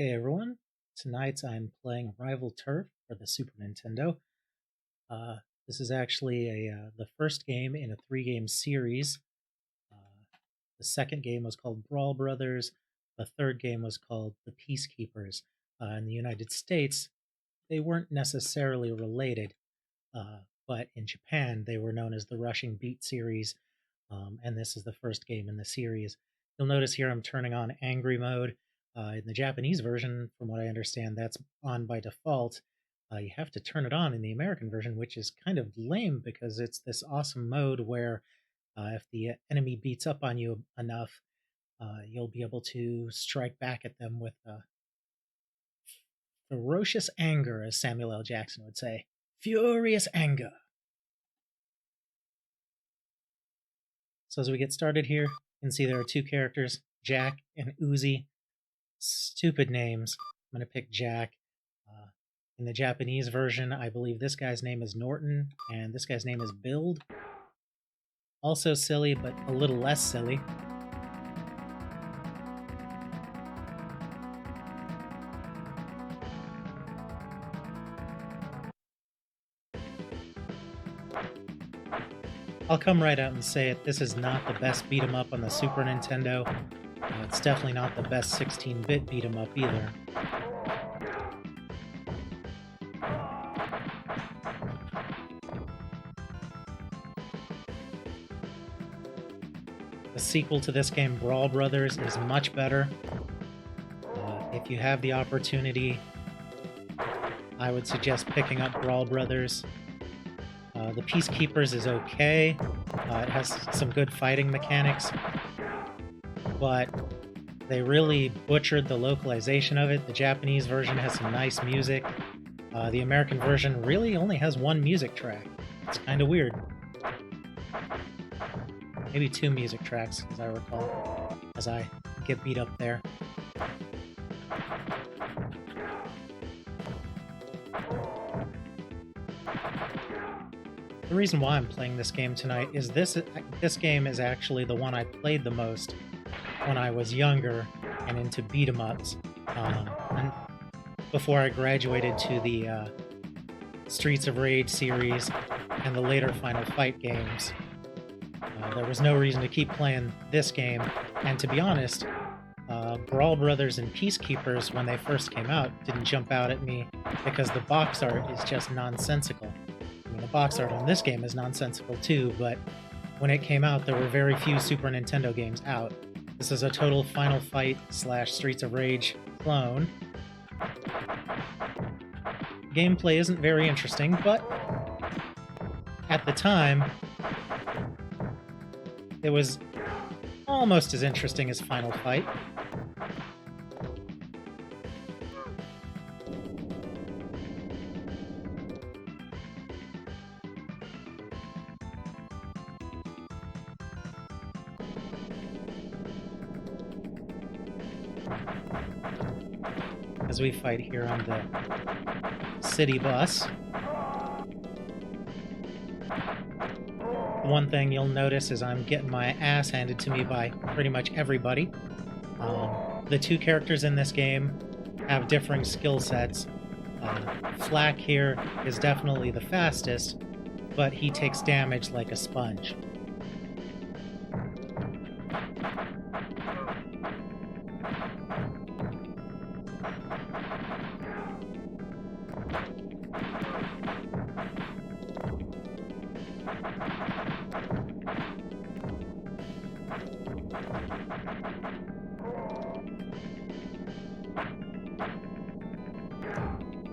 Hey everyone, tonight I'm playing Rival Turf for the Super Nintendo. Uh, this is actually the first game in a three-game series. Uh, the second game was called Brawl Brothers. The third game was called The Peacekeepers. In the United States, they weren't necessarily related, but in Japan they were known as the Rushing Beat series, and this is the first game in the series. You'll notice here I'm turning on Angry Mode. In the Japanese version, from what I understand, that's on by default. You have to turn it on in the American version, which is kind of lame because it's this awesome mode where if the enemy beats up on you enough, you'll be able to strike back at them with ferocious anger, as Samuel L. Jackson would say. Furious anger. So as we get started here, you can see there are two characters, Jack and Uzi. Stupid names. I'm going to pick Jack. In the Japanese version, I believe this guy's name is Norton, and this guy's name is Build. Also silly, but a little less silly. I'll come right out and say it, this is not the best beat-em-up on the Super Nintendo. It's definitely not the best 16-bit beat-em-up either. The sequel to this game, Brawl Brothers, is much better. If you have the opportunity, I would suggest picking up Brawl Brothers. The Peacekeepers is okay. It has some good fighting mechanics, but they really butchered the localization of it. The Japanese version has some nice music. The American version really only has one music track. It's kind of weird. Maybe two music tracks, as I recall, as I get beat up there. The reason why I'm playing this game tonight is this game is actually the one I played the most when I was younger and into beat-em-ups, and before I graduated to the Streets of Rage series and the later Final Fight games. There was no reason to keep playing this game, and to be honest, Brawl Brothers and Peacekeepers, when they first came out, didn't jump out at me because the box art is just nonsensical. I mean, the box art on this game is nonsensical too, but when it came out, there were very few Super Nintendo games out. This is a total Final Fight / Streets of Rage clone. Gameplay isn't very interesting, but at the time, it was almost as interesting as Final Fight. As we fight here on the city bus. One thing you'll notice is I'm getting my ass handed to me by pretty much everybody. The two characters in this game have differing skill sets. Flack here is definitely the fastest, but he takes damage like a sponge.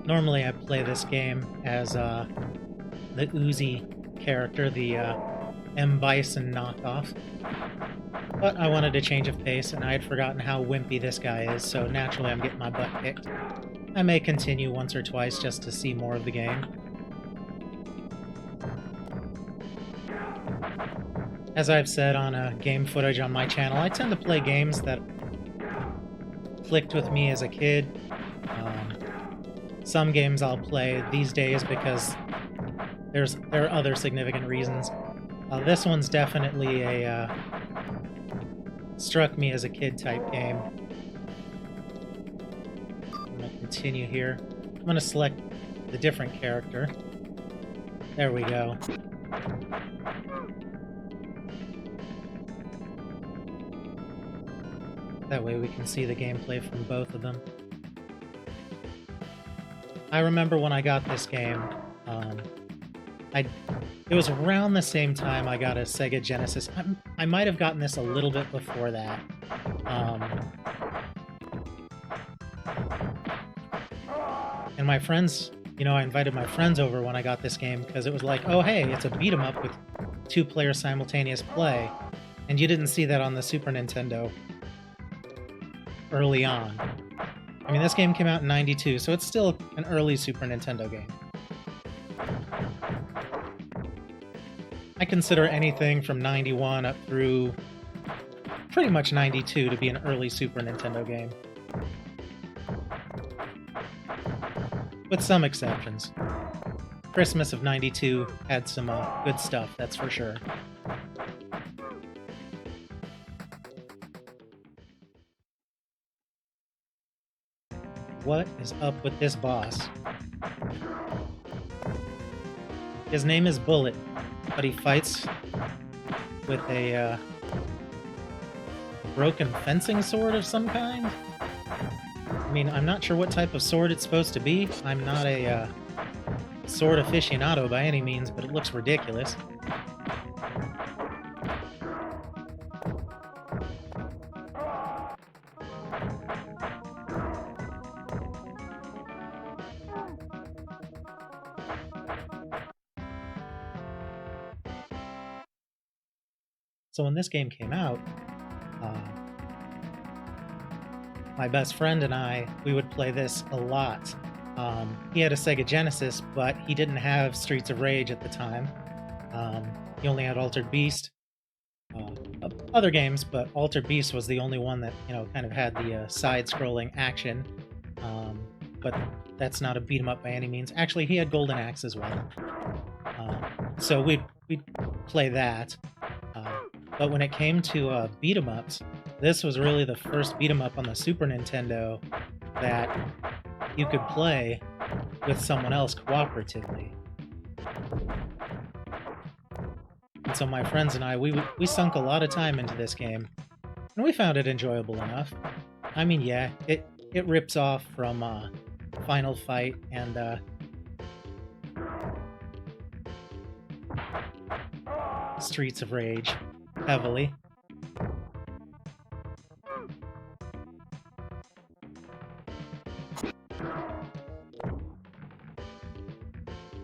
Normally I play this game as the Uzi character, the M. Bison knockoff, but I wanted a change of pace and I had forgotten how wimpy this guy is, so naturally I'm getting my butt kicked. I may continue once or twice just to see more of the game. As I've said on game footage on my channel, I tend to play games that clicked with me as a kid. Some games I'll play these days because there are other significant reasons. This one's definitely a struck me as a kid type game. continue here. I'm going to select the different character. There we go. That way we can see the gameplay from both of them. I remember when I got this game, it was around the same time I got a Sega Genesis. I might have gotten this a little bit before that. And my friends, I invited my friends over when I got this game because it was like, oh hey, it's a beat 'em up with 2-player simultaneous play. And you didn't see that on the Super Nintendo early on. I mean, this game came out in '92, so it's still an early Super Nintendo game. I consider anything from 91 up through pretty much 92 to be an early Super Nintendo game. With some exceptions. Christmas of '92 had some good stuff, that's for sure. What is up with this boss? His name is Bullet, but he fights with a broken fencing sword of some kind? I mean, I'm not sure what type of sword it's supposed to be. I'm not a sword aficionado by any means, but it looks ridiculous. So when this game came out, my best friend and I, we would play this a lot. He had a Sega Genesis, but he didn't have Streets of Rage at the time. He only had Altered Beast. Other games, but Altered Beast was the only one that, kind of had the side-scrolling action. But that's not a beat-em-up by any means. Actually, he had Golden Axe as well. So we'd play that. But when it came to beat-em-ups, this was really the first beat-em-up on the Super Nintendo that you could play with someone else cooperatively. And so my friends and I, we sunk a lot of time into this game, and we found it enjoyable enough. I mean, yeah, it rips off from Final Fight and Streets of Rage heavily.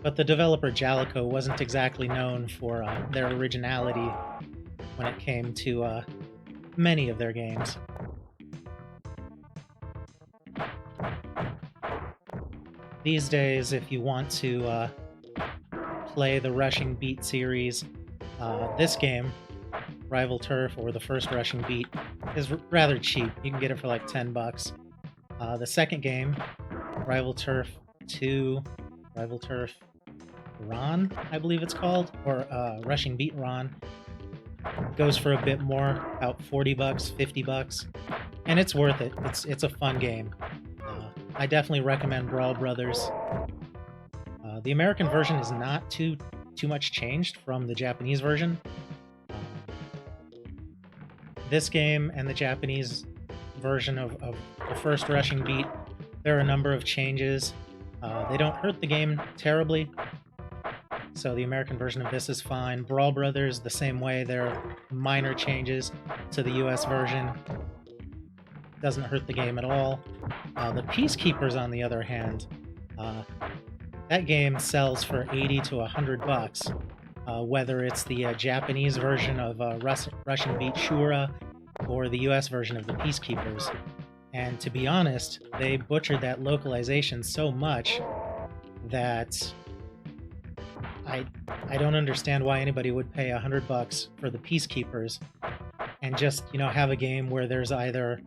But the developer Jalico wasn't exactly known for their originality when it came to many of their games. These days, if you want to play the Rushing Beat series, this game, Rival Turf or the first Rushing Beat, is rather cheap. You can get it for like $10. The second game, Rival Turf 2, Rival Turf Ron, I believe it's called, or Rushing Beat Ron, goes for a bit more, about $40, $50, and it's worth it. It's a fun game. I definitely recommend Brawl Brothers. The American version is not too much changed from the Japanese version. This game and the Japanese version of the first Rushing Beat, there are a number of changes. They don't hurt the game terribly, so the American version of this is fine. Brawl Brothers, the same way. There are minor changes to the US version. Doesn't hurt the game at all. The Peacekeepers, on the other hand, that game sells for $80 to $100, whether it's the Japanese version of Rushing Beat Shura or the US version of the Peacekeepers. And to be honest, they butchered that localization so much that I don't understand why anybody would pay $100 for the Peacekeepers and just, have a game where there's either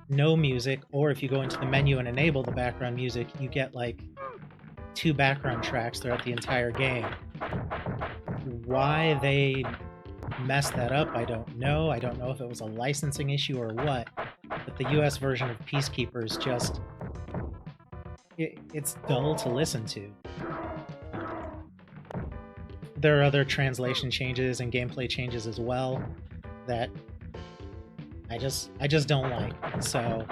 no music, or if you go into the menu and enable the background music, you get like 2 background tracks throughout the entire game. Why they messed that up, I don't know. I don't know if it was a licensing issue or what, but the US version of Peacekeepers just it's dull to listen to. There are other translation changes and gameplay changes as well that I just don't like. So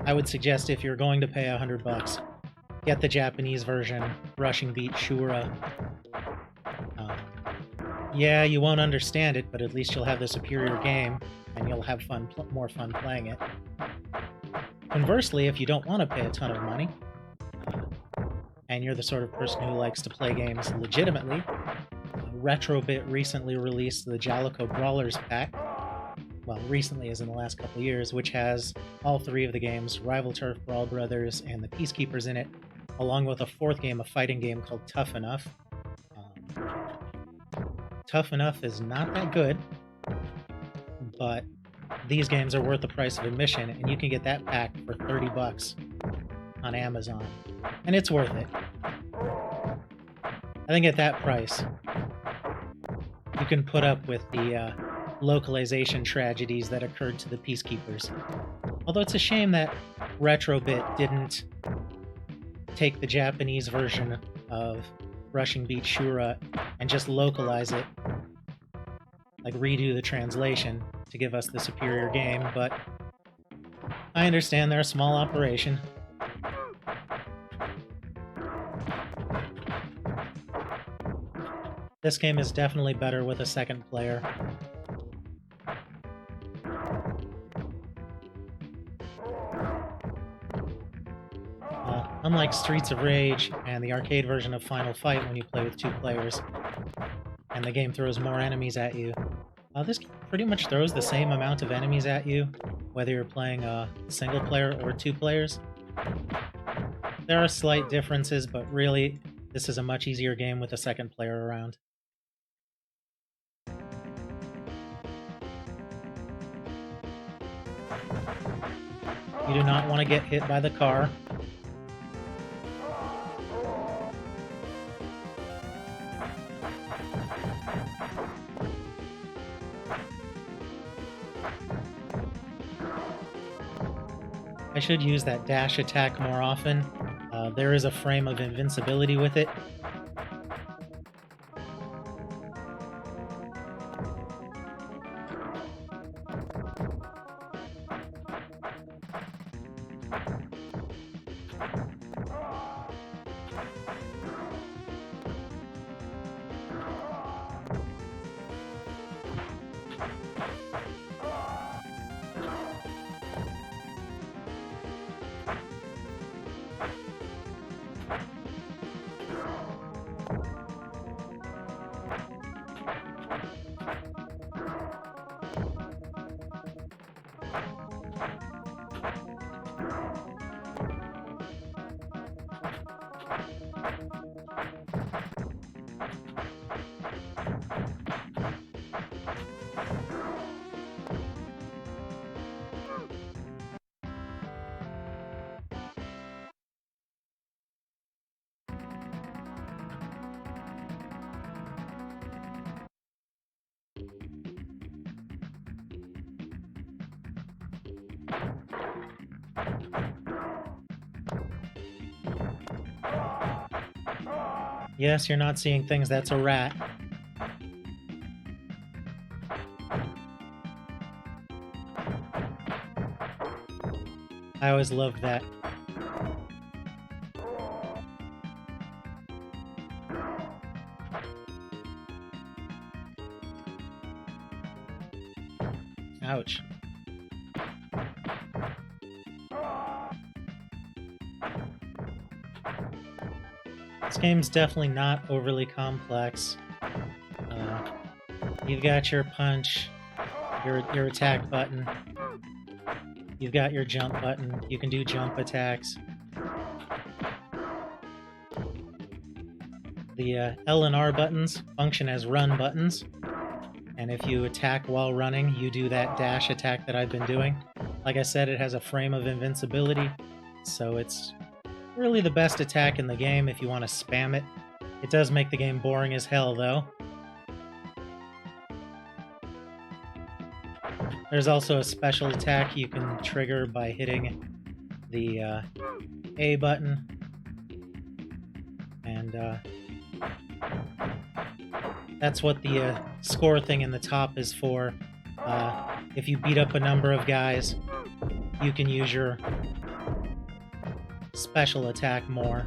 I would suggest if you're going to pay $100, get the Japanese version, Rushing Beat Shura. Yeah, you won't understand it, but at least you'll have the superior game, and you'll have more fun playing it. Conversely, if you don't want to pay a ton of money, and you're the sort of person who likes to play games legitimately, Retrobit recently released the Jalico Brawlers pack. Well, recently as in the last couple of years, which has all 3 of the games, Rival Turf, Brawl Brothers, and the Peacekeepers in it, along with a 4th game, a fighting game called Tough Enough. Tough Enough is not that good, but these games are worth the price of admission, and you can get that pack for $30 on Amazon, and it's worth it. I think at that price, you can put up with the localization tragedies that occurred to the Peacekeepers. Although it's a shame that Retrobit didn't take the Japanese version of Rushing Beat Shura and just localize it, like redo the translation to give us the superior game, but I understand they're a small operation. This game is definitely better with a second player. Unlike Streets of Rage and the arcade version of Final Fight when you play with 2 players, and the game throws more enemies at you, this game pretty much throws the same amount of enemies at you, whether you're playing single player or 2 players. There are slight differences, but really, this is a much easier game with a second player around. You do not want to get hit by the car. I should use that dash attack more often. There is a frame of invincibility with it. Yes, you're not seeing things, that's a rat. I always loved that. Ouch. This game's definitely not overly complex. You've got your punch, your attack button. You've got your jump button. You can do jump attacks. The L and R buttons function as run buttons. And if you attack while running, you do that dash attack that I've been doing. Like I said, it has a frame of invincibility, so it's really the best attack in the game if you want to spam it. It does make the game boring as hell, though. There's also a special attack you can trigger by hitting the A button, and that's what the score thing in the top is for. If you beat up a number of guys, you can use your special attack more.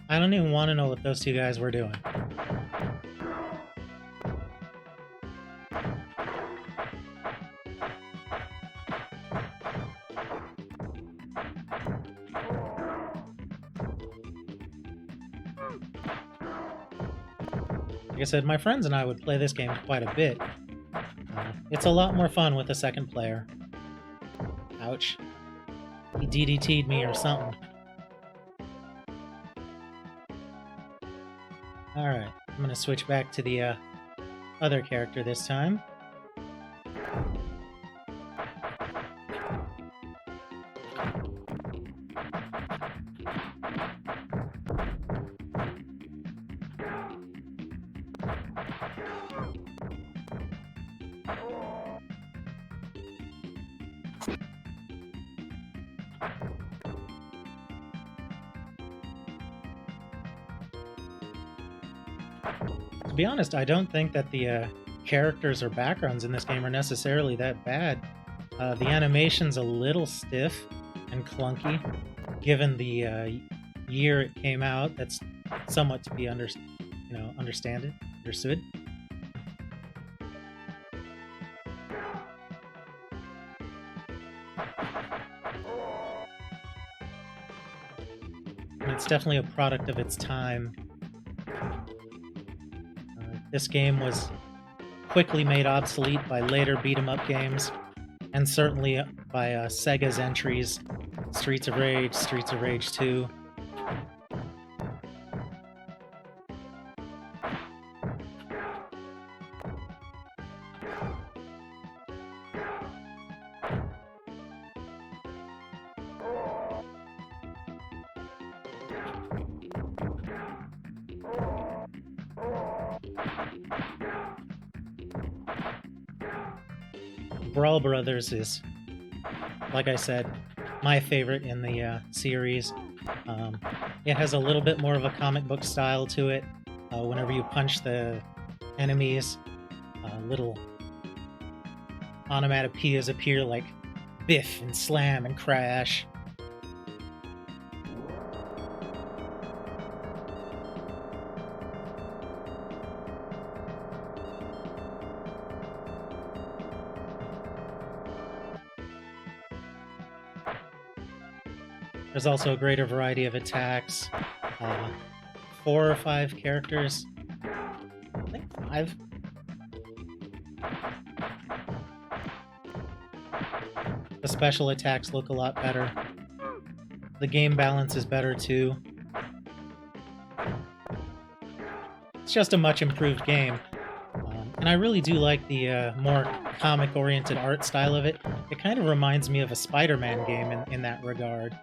I don't even want to know what those two guys were doing. Like I said, my friends and I would play this game quite a bit. It's a lot more fun with a second player. Ouch. He DDT'd me or something. Alright, I'm gonna switch back to the other character this time. To be honest, I don't think that the characters or backgrounds in this game are necessarily that bad. The animation's a little stiff and clunky, given the year it came out. That's somewhat to be understood. And it's definitely a product of its time. This game was quickly made obsolete by later beat-em-up games, and certainly by Sega's entries, Streets of Rage, Streets of Rage 2. Brawl Brothers is, like I said, my favorite in the series. It has a little bit more of a comic book style to it. Whenever you punch the enemies, little onomatopoeias appear like biff and slam and crash. There's also a greater variety of attacks. 4 or 5 characters. I think 5. The special attacks look a lot better. The game balance is better too. It's just a much improved game. And I really do like the more comic-oriented art style of it. It kind of reminds me of a Spider-Man game in that regard.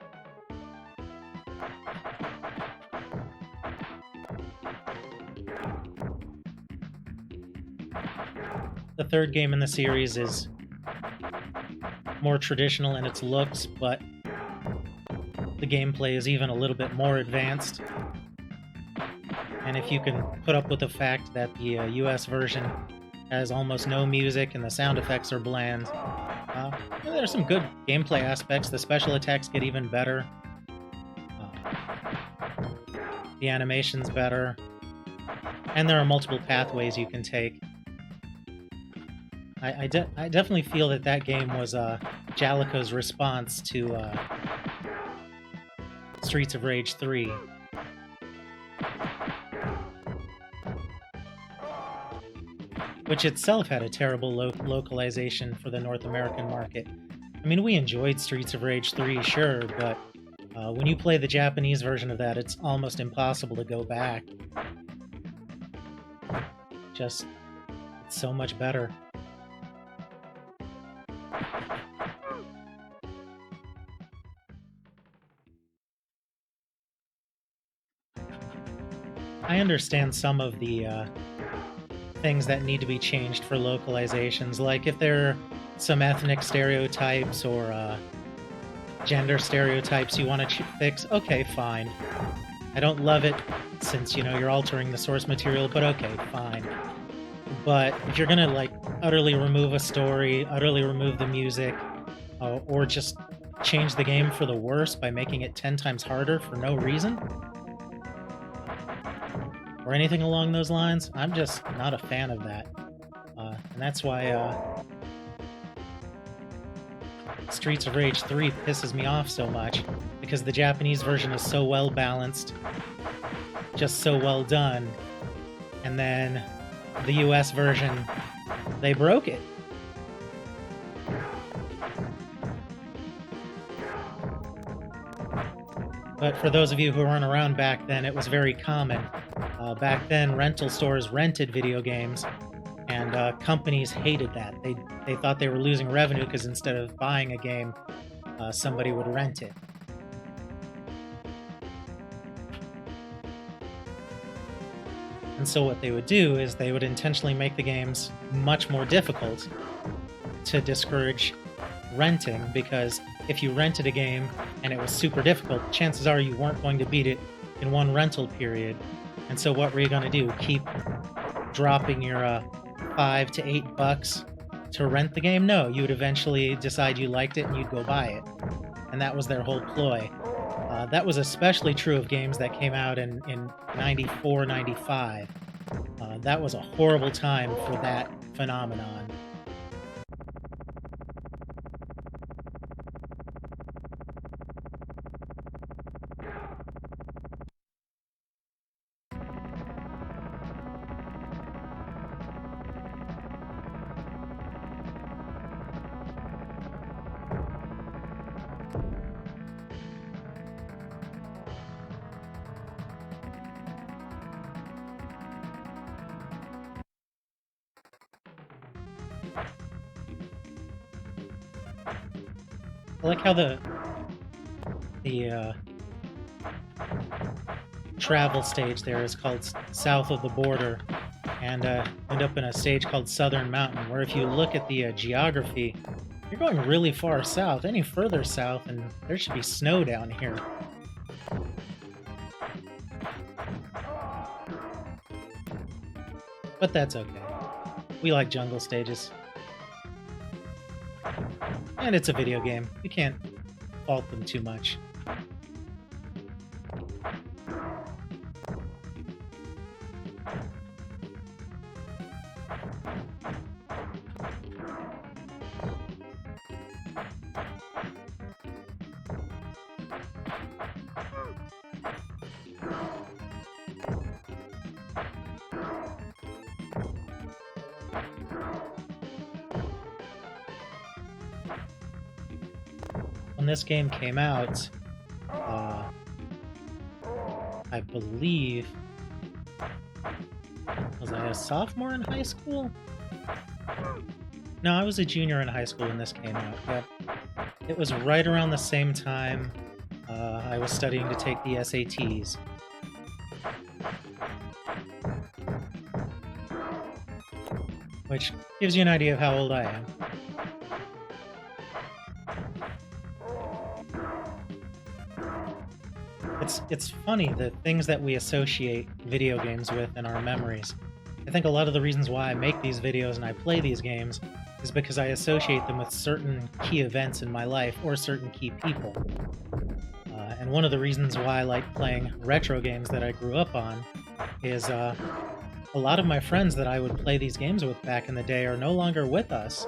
The third game in the series is more traditional in its looks, but the gameplay is even a little bit more advanced. And if you can put up with the fact that the US version has almost no music and the sound effects are bland, there's some good gameplay aspects. The special attacks get even better. The animation's better. And there are multiple pathways you can take. I definitely feel that game was Jaleco's response to Streets of Rage 3. Which itself had a terrible localization for the North American market. I mean, we enjoyed Streets of Rage 3, sure, but when you play the Japanese version of that, it's almost impossible to go back. Just, it's so much better. I understand some of the things that need to be changed for localizations, like if there are some ethnic stereotypes or gender stereotypes you want to fix, okay, fine. I don't love it since, you know, you're altering the source material, but okay, fine. But if you're gonna, like, utterly remove a story, utterly remove the music, or just change the game for the worse by making it 10 times harder for no reason, or anything along those lines, I'm just not a fan of that. And that's why Streets of Rage 3 pisses me off so much, because the Japanese version is so well balanced, just so well done, and then the US version, they broke it. But for those of you who weren't around back then, it was very common. Back then, rental stores rented video games, and companies hated that. They thought they were losing revenue because instead of buying a game, somebody would rent it. And so what they would do is they would intentionally make the games much more difficult to discourage renting, because if you rented a game and it was super difficult, chances are you weren't going to beat it in one rental period. And so what were you going to do? Keep dropping your $5 to $8 to rent the game? No, you would eventually decide you liked it and you'd go buy it. And that was their whole ploy. That was especially true of games that came out in 94, 95. That was a horrible time for that phenomenon. I like how the travel stage there is called South of the Border, and end up in a stage called Southern Mountain, where if you look at the geography, you're going really far south. Any further south, and there should be snow down here. But that's okay. We like jungle stages. And it's a video game. You can't fault them too much. When this game came out, I believe, was I a sophomore in high school? No, I was a junior in high school when this came out. Yep. It was right around the same time I was studying to take the SATs. Which gives you an idea of how old I am. It's funny, the things that we associate video games with in our memories. I think a lot of the reasons why I make these videos and I play these games is because I associate them with certain key events in my life or certain key people. And one of the reasons why I like playing retro games that I grew up on is a lot of my friends that I would play these games with back in the day are no longer with us.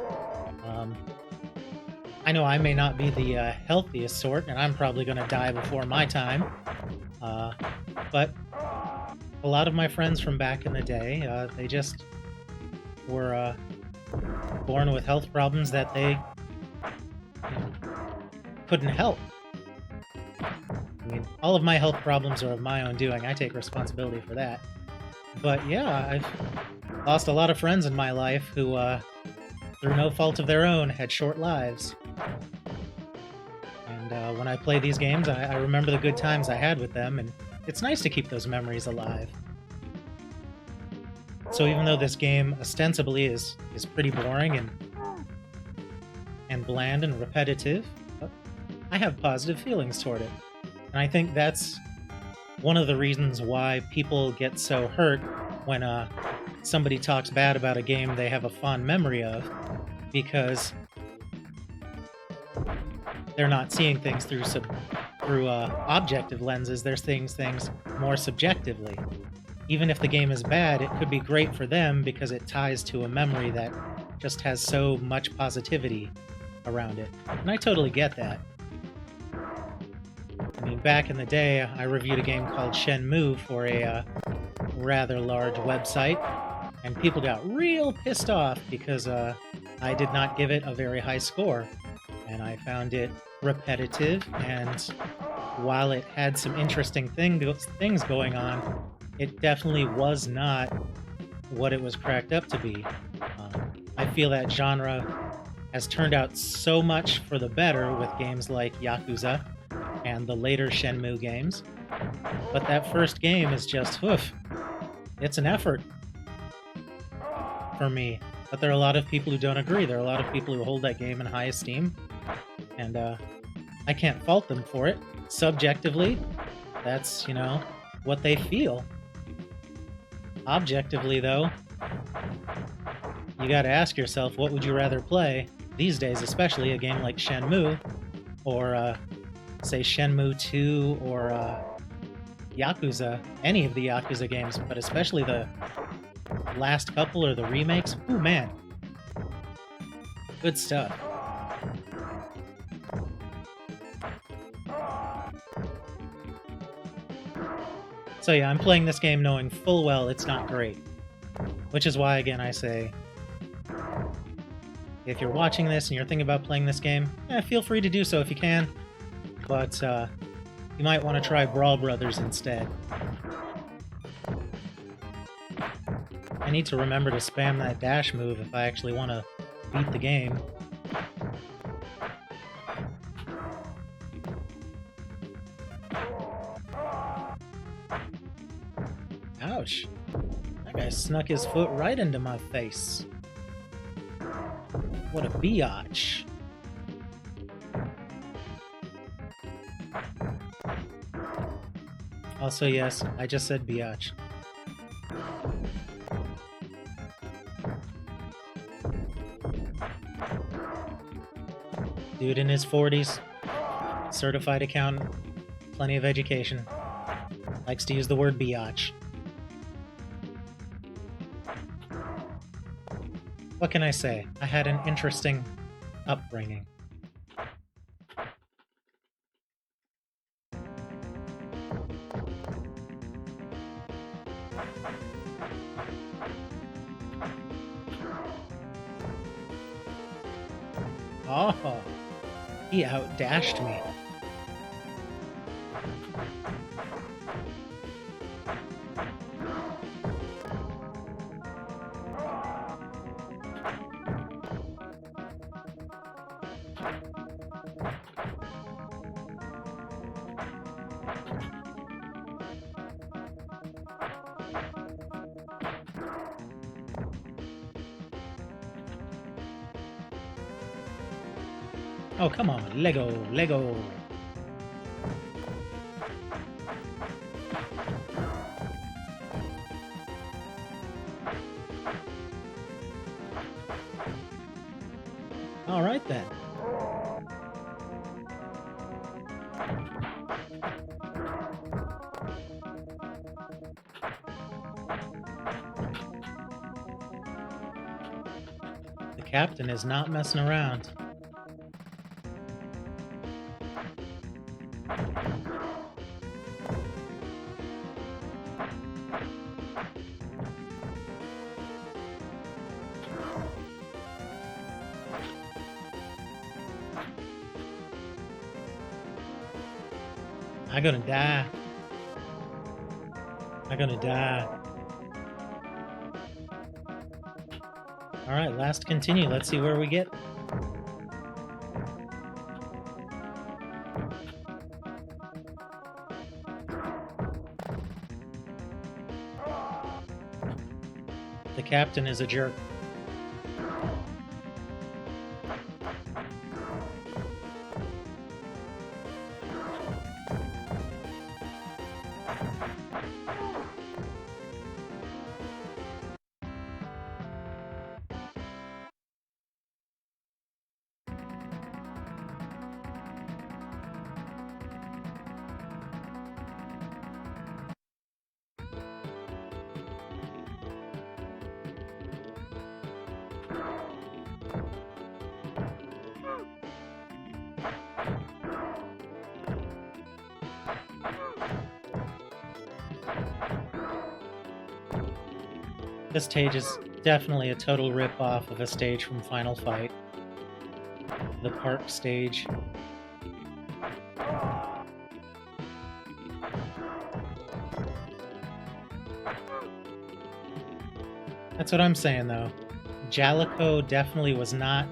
I know I may not be the healthiest sort, and I'm probably going to die before my time, but a lot of my friends from back in the day, they just were born with health problems that they couldn't help. I mean, all of my health problems are of my own doing. I take responsibility for that. But yeah, I've lost a lot of friends in my life who, through no fault of their own, had short lives. And when I play these games, I remember the good times I had with them, and it's nice to keep those memories alive. So even though this game ostensibly is pretty boring and bland and repetitive, I have positive feelings toward it. And I think that's one of the reasons why people get so hurt when somebody talks bad about a game they have a fond memory of, because they're not seeing things through objective lenses. They're seeing things more subjectively. Even if the game is bad, it could be great for them because it ties to a memory that just has so much positivity around it. And I totally get that. I mean, back in the day, I reviewed a game called Shenmue for a rather large website, and people got real pissed off because I did not give it a very high score, and I found it repetitive, and while it had some interesting things going on, it definitely was not what it was cracked up to be. I feel that genre has turned out so much for the better with games like Yakuza and the later Shenmue games, but that first game is just, oof, it's an effort for me. But there are a lot of people who don't agree. There are a lot of people who hold that game in high esteem, and I can't fault them for it. Subjectively, that's, what they feel. Objectively, though, you gotta ask yourself, what would you rather play these days, especially a game like Shenmue, or say Shenmue 2, or Yakuza, any of the Yakuza games, but especially the last couple or the remakes. Ooh, man. Good stuff. So yeah, I'm playing this game knowing full well it's not great. Which is why, again, I say, if you're watching this and you're thinking about playing this game, feel free to do so if you can. But you might want to try Brawl Brothers instead. I need to remember to spam that dash move if I actually want to beat the game. Ouch. That guy snuck his foot right into my face. What a biatch. Also, yes, I just said biatch. Dude in his 40s, certified accountant, plenty of education, likes to use the word biatch. What can I say? I had an interesting upbringing. Oh, he outdashed me. Oh, come on, Lego, Lego. All right, then. The captain is not messing around. I'm gonna die. I'm gonna die. Alright, last continue. Let's see where we get. the captain is a jerk. This stage is definitely a total rip-off of a stage from Final Fight. The park stage. That's what I'm saying, though. Jalico definitely was not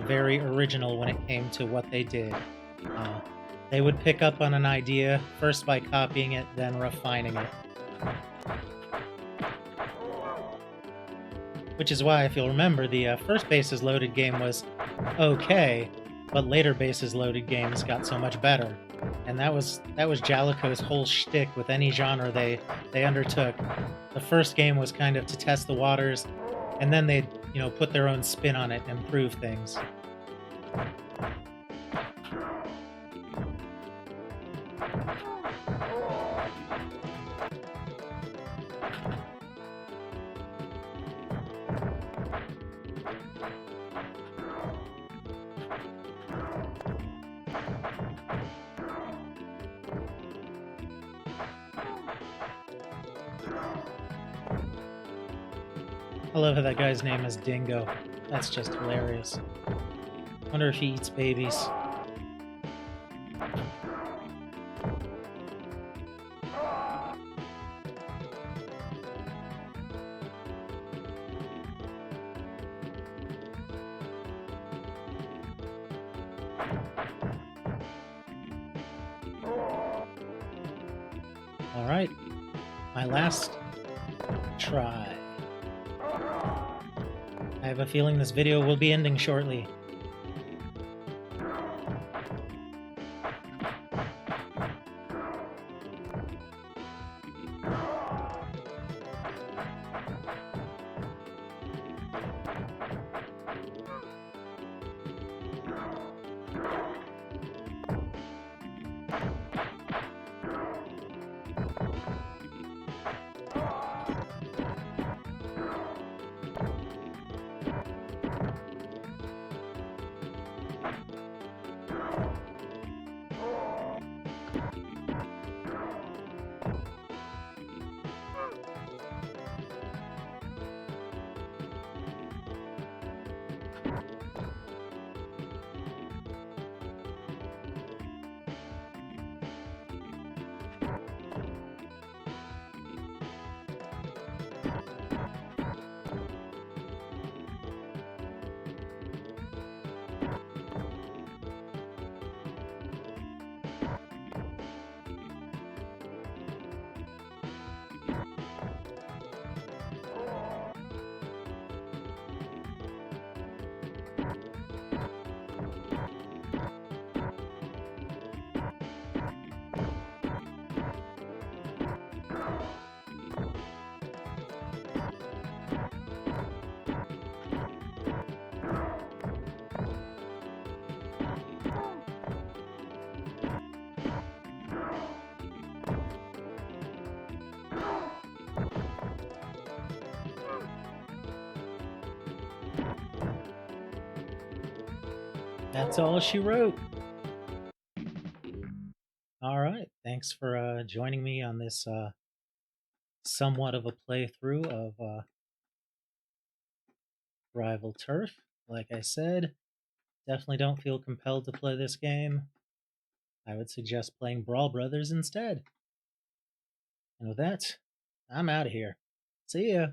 very original when it came to what they did. They would pick up on an idea, first by copying it, then refining it. Which is why, if you'll remember, the first Bases Loaded game was okay, but later Bases Loaded games got so much better. And that was Jalico's whole shtick with any genre they undertook. The first game was kind of to test the waters, and then they'd, put their own spin on it and improve things. I love how that guy's name is Dingo. That's just hilarious. Wonder if he eats babies. Alright, my last try. I have a feeling this video will be ending shortly. That's all she wrote. All right, thanks for joining me on this somewhat of a playthrough of Rival Turf. Like I said, definitely don't feel compelled to play this game. I would suggest playing Brawl Brothers instead. And with that, I'm out of here. See ya!